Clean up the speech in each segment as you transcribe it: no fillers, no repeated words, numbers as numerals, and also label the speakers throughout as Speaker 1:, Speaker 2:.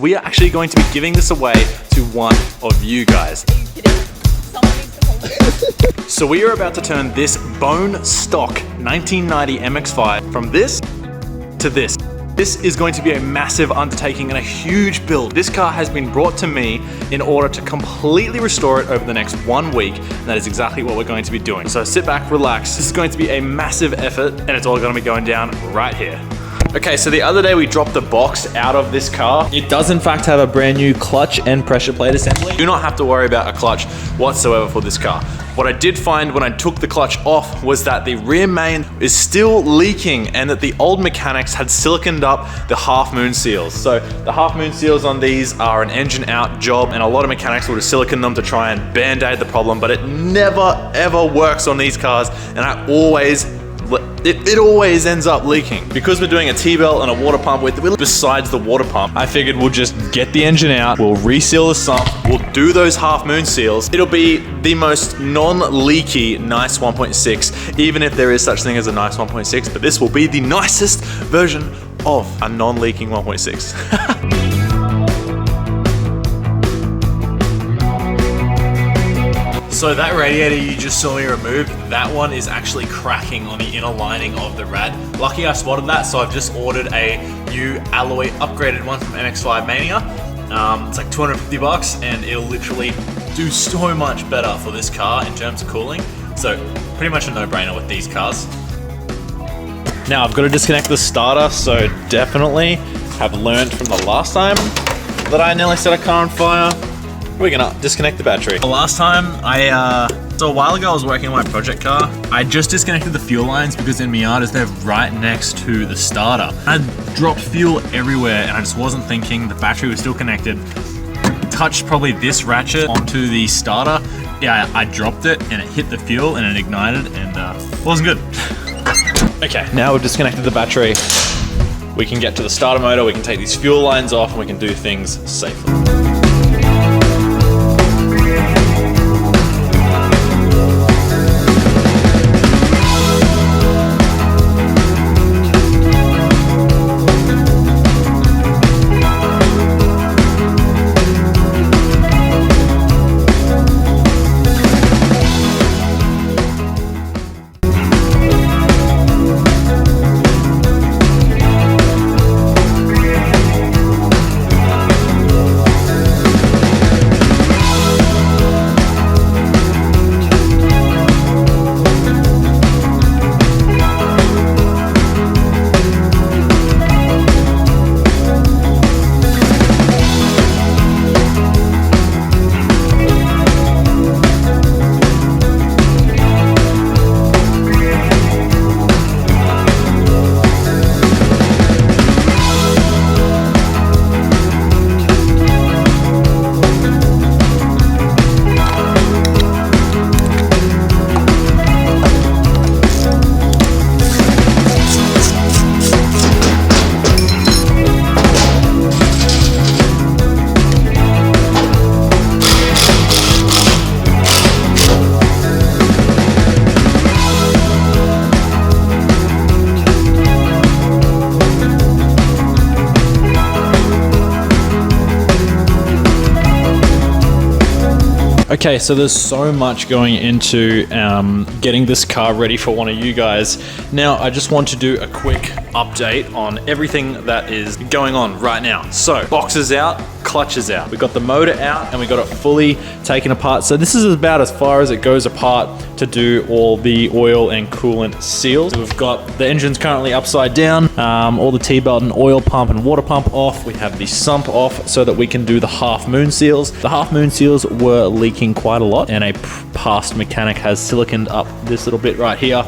Speaker 1: We are actually going to be giving this away to one of you guys.
Speaker 2: Are you kidding? Someone needs to hold it.
Speaker 1: So we are about to turn this bone stock 1990 MX5 from this to this. This is going to be a massive undertaking and a huge build. This car has been brought to me in order to completely restore it over the next 1 week, and that is exactly what we're going to be doing. So sit back, relax. This is going to be a massive effort, and it's all going to be going down right here. Okay, so the other day we dropped the box out of this car. It does in fact have a brand new clutch and pressure plate assembly. Do not have to worry about a clutch whatsoever for this car. What I did find when I took the clutch off was that the rear main is still leaking and that the old mechanics had siliconed up the half moon seals. So the half moon seals on these are an engine out job, and a lot of mechanics would have siliconed them to try and band-aid the problem, but it never ever works on these cars, and it always ends up leaking. Because we're doing a T-belt and a water pump besides the water pump, I figured we'll just get the engine out, we'll reseal the sump, we'll do those half moon seals. It'll be the most non-leaky nice 1.6, even if there is such thing as a nice 1.6, but this will be the nicest version of a non-leaking 1.6. So that radiator you just saw me remove, that one is actually cracking on the inner lining of the rad. Lucky I spotted that, so I've just ordered a new alloy upgraded one from MX5 Mania. It's like 250 bucks, and it'll literally do so much better for this car in terms of cooling. So pretty much a no-brainer with these cars. Now I've got to disconnect the starter, so definitely have learned from the last time that I nearly set a car on fire. We're gonna disconnect the battery. The last time so a while ago I was working on my project car. I just disconnected the fuel lines because in MIATAs they're right next to the starter. I dropped fuel everywhere and I just wasn't thinking the battery was still connected. Touched probably this ratchet onto the starter. Yeah, I dropped it and it hit the fuel and it ignited and wasn't good. Okay, now we've disconnected the battery. We can get to the starter motor, we can take these fuel lines off, and we can do things safely. Okay, so there's so much going into getting this car ready for one of you guys. Now, I just want to do a quick update on everything that is going on right now. So, box is out, clutch is out. We got the motor out and we got it fully taken apart. So this is about as far as it goes apart to do all the oil and coolant seals. We've got the engine's currently upside down, all the T-belt and oil pump and water pump off. We have the sump off so that we can do the half moon seals. The half moon seals were leaking quite a lot, and a past mechanic has siliconed up this little bit right here,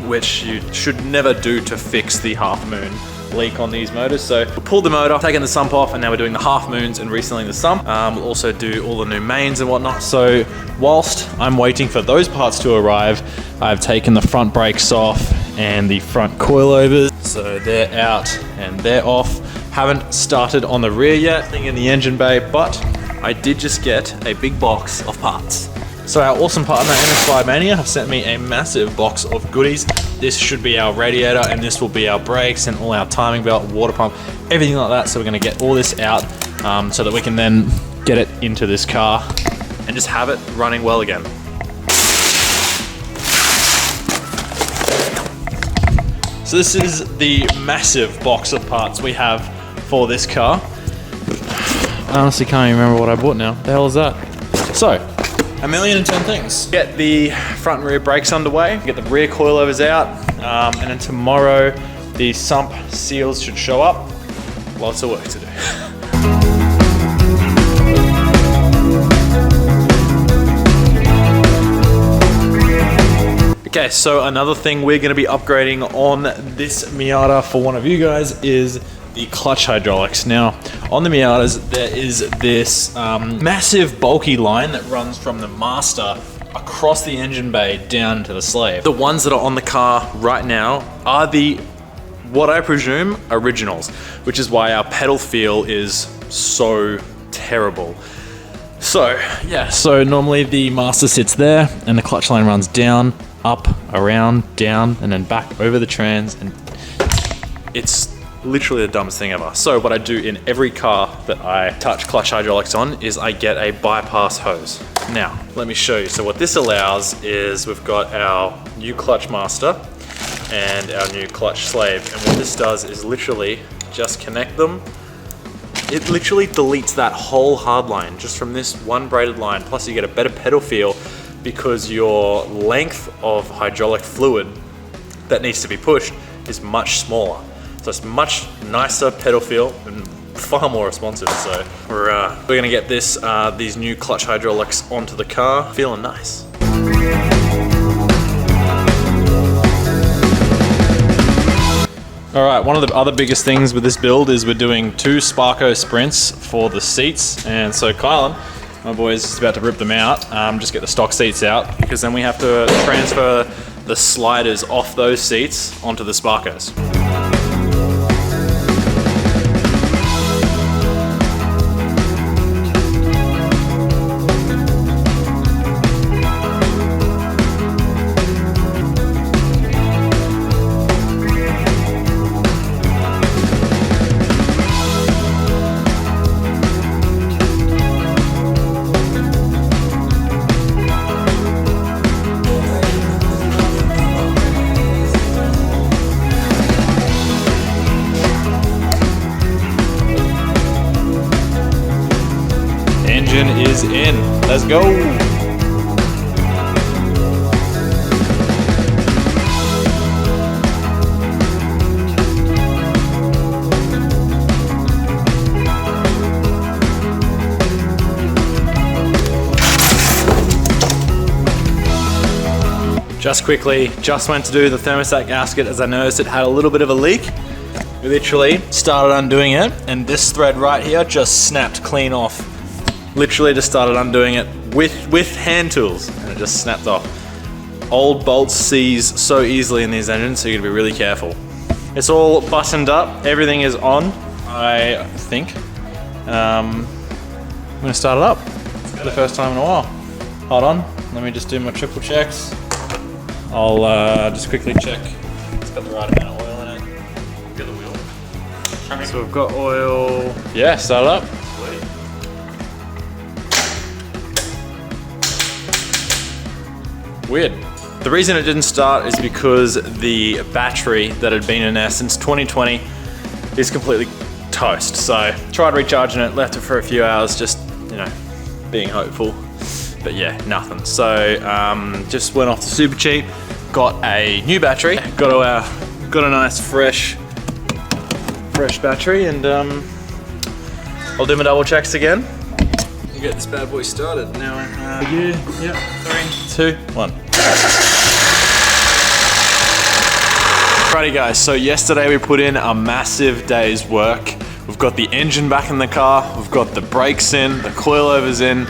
Speaker 1: which you should never do to fix the half moon leak on these motors. So we pulled the motor, taken the sump off, and now we're doing the half moons and resealing the sump. We'll also do all the new mains and whatnot. So whilst I'm waiting for those parts to arrive, I've taken the front brakes off and the front coilovers. So they're out and they're off. Haven't started on the rear yet, thing in the engine bay, but I did just get a big box of parts. So our awesome partner MX5 Mania have sent me a massive box of goodies. This should be our radiator, and this will be our brakes and all our timing belt, water pump, everything like that. So we're gonna get all this out so that we can then get it into this car and just have it running well again. So this is the massive box of parts we have for this car. I honestly can't even remember what I bought now. The hell is that? So, 1,010 things. Get the front and rear brakes underway, get the rear coilovers out, and then tomorrow the sump seals should show up. Lots of work to do. Okay, so another thing we're gonna be upgrading on this MIATA for one of you guys is the clutch hydraulics. Now, on the MIATAs, there is this massive bulky line that runs from the master across the engine bay down to the slave. The ones that are on the car right now are the, what I presume, originals, which is why our pedal feel is so terrible. So, yeah, so normally the master sits there and the clutch line runs down, up, around, down, and then back over the trans, and it's literally the dumbest thing ever. So what I do in every car that I touch clutch hydraulics on is I get a bypass hose. Now, let me show you. So what this allows is we've got our new clutch master and our new clutch slave. And what this does is literally just connect them. It literally deletes that whole hard line just from this one braided line. Plus you get a better pedal feel because your length of hydraulic fluid that needs to be pushed is much smaller. So it's much nicer pedal feel and far more responsive. So we're gonna get this these new clutch hydraulics onto the car, feeling nice. All right, one of the other biggest things with this build is we're doing 2 Sparco sprints for the seats. And so Kylan, my boy, is just about to rip them out, just get the stock seats out, because then we have to transfer the sliders off those seats onto the Sparcos. Engine is in. Let's go. Just quickly, just went to do the thermostat gasket as I noticed it had a little bit of a leak. We literally started undoing it and this thread right here just snapped clean off. Literally just started undoing it with hand tools and it just snapped off. Old bolts seize so easily in these engines, so you gotta be really careful. It's all buttoned up, everything is on, I think. I'm gonna start it up for the first time in a while. Hold on, let me just do my triple checks. I'll just quickly check it's got the right amount of oil in it. Get the wheel. So we've got oil. Yeah, start it up. Weird. The reason it didn't start is because the battery that had been in there since 2020 is completely toast. So tried recharging it, left it for a few hours, just, you know, being hopeful. But yeah, nothing. So just went off to Super Cheap, got a new battery, got a nice fresh battery, and I'll do my double checks again. We'll get this bad boy started now. Yeah, 3, 2, 1. Alrighty guys, so yesterday we put in a massive day's work. We've got the engine back in the car, we've got the brakes in, the coilovers in,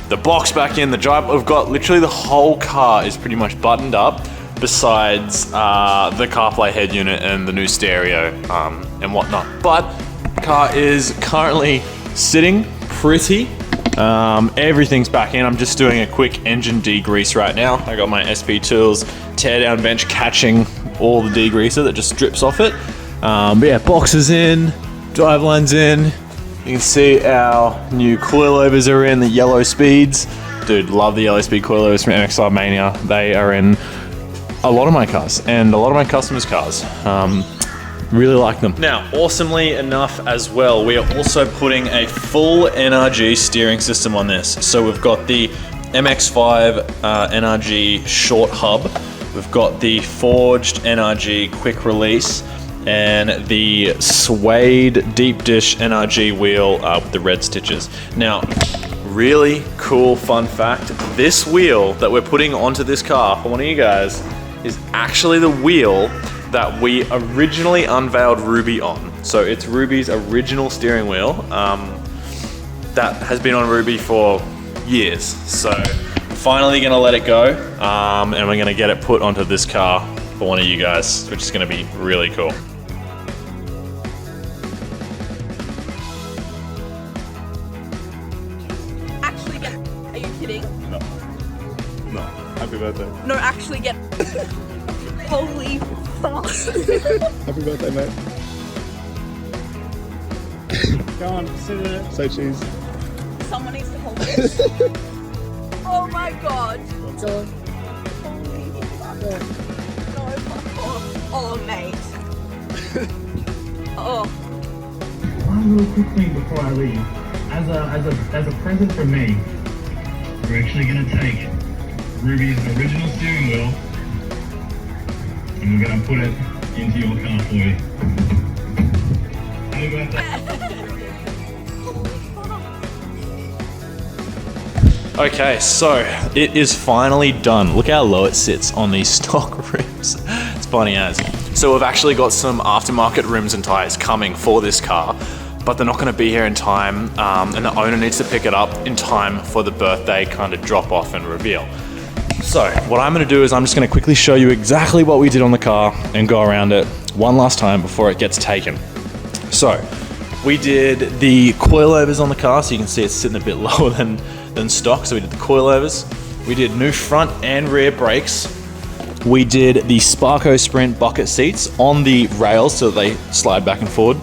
Speaker 1: the box back in, the drive. We've got literally the whole car is pretty much buttoned up, besides the CarPlay head unit and the new stereo and whatnot. But the car is currently sitting pretty. Everything's back in. I'm just doing a quick engine degrease right now. I got my SP tools teardown bench catching all the degreaser that just drips off it. But yeah, box is in, drive line's in. You can see our new coilovers are in, the yellow speeds. Dude, love the yellow speed coilovers from MX5 Mania. They are in a lot of my cars and a lot of my customers' cars. Really like them. Now, awesomely enough as well, we are also putting a full NRG steering system on this. So we've got the MX5 NRG short hub, we've got the forged NRG quick release, and the suede deep dish NRG wheel with the red stitches. Now, really cool fun fact, this wheel that we're putting onto this car for one of you guys is actually the wheel that we originally unveiled Ruby on. So it's Ruby's original steering wheel that has been on Ruby for years. So finally gonna let it go and we're gonna get it put onto this car for one of you guys, which is gonna be really cool.
Speaker 2: Actually get. Are you kidding?
Speaker 1: No. No. Happy birthday.
Speaker 2: No, actually get. Holy fuck.
Speaker 3: Happy birthday, mate.
Speaker 4: Go on, sit there.
Speaker 3: Say cheese.
Speaker 2: Someone needs to hold this. Oh my god.
Speaker 3: Go on.
Speaker 2: Holy fuck. No, fuck off. Oh, mate. Oh.
Speaker 4: One little quick thing before I leave. As a present from me, we're actually gonna take Ruby's original steering wheel and we're gonna put it into your car for you. Happy birthday.
Speaker 1: Okay, so it is finally done. Look how low it sits on these stock rims. It's funny as. So we've actually got some aftermarket rims and tires coming for this car, but they're not gonna be here in time, and the owner needs to pick it up in time for the birthday kind of drop off and reveal. So what I'm gonna do is I'm just gonna quickly show you exactly what we did on the car and go around it one last time before it gets taken. So we did the coilovers on the car, so you can see it's sitting a bit lower than stock. So we did the coilovers. We did new front and rear brakes. We did the Sparco Sprint bucket seats on the rails so that they slide back and forward.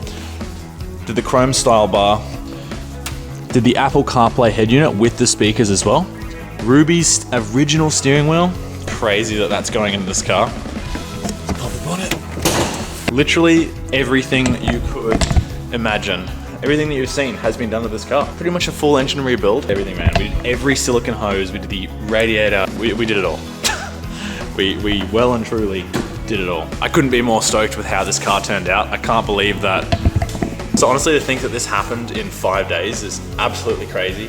Speaker 1: Did the chrome style bar. Did the Apple CarPlay head unit with the speakers as well. Ruby's original steering wheel. Crazy that that's going into this car. Pop the bonnet. Literally everything you could imagine. Everything that you've seen has been done to this car. Pretty much a full engine rebuild. Everything, man. We did every silicon hose. We did the radiator. We did it all. we well and truly did it all. I couldn't be more stoked with how this car turned out. I can't believe that. So honestly, to think that this happened in 5 days is absolutely crazy.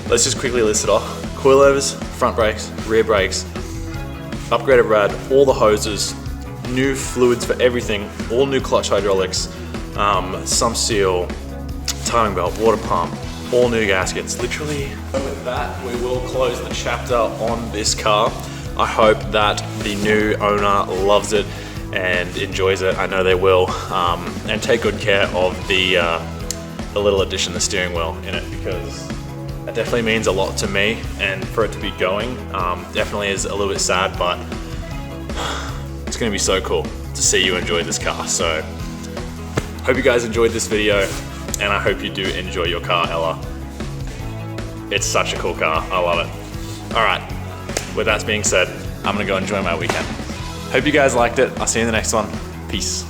Speaker 1: Let's just quickly list it off. Coilovers, front brakes, rear brakes, upgraded rad, all the hoses, new fluids for everything, all new clutch hydraulics, some seal, timing belt, water pump, all new gaskets, literally. So with that, we will close the chapter on this car. I hope that the new owner loves it and enjoys it. I know they will, and take good care of the little addition, the steering wheel in it, because that definitely means a lot to me, and for it to be going, definitely is a little bit sad, but it's gonna be so cool to see you enjoy this car. So hope you guys enjoyed this video, and I hope you do enjoy your car, Ella. It's such a cool car, I love it. All right, with that being said, I'm gonna go enjoy my weekend. Hope you guys liked it. I'll see you in the next one. Peace.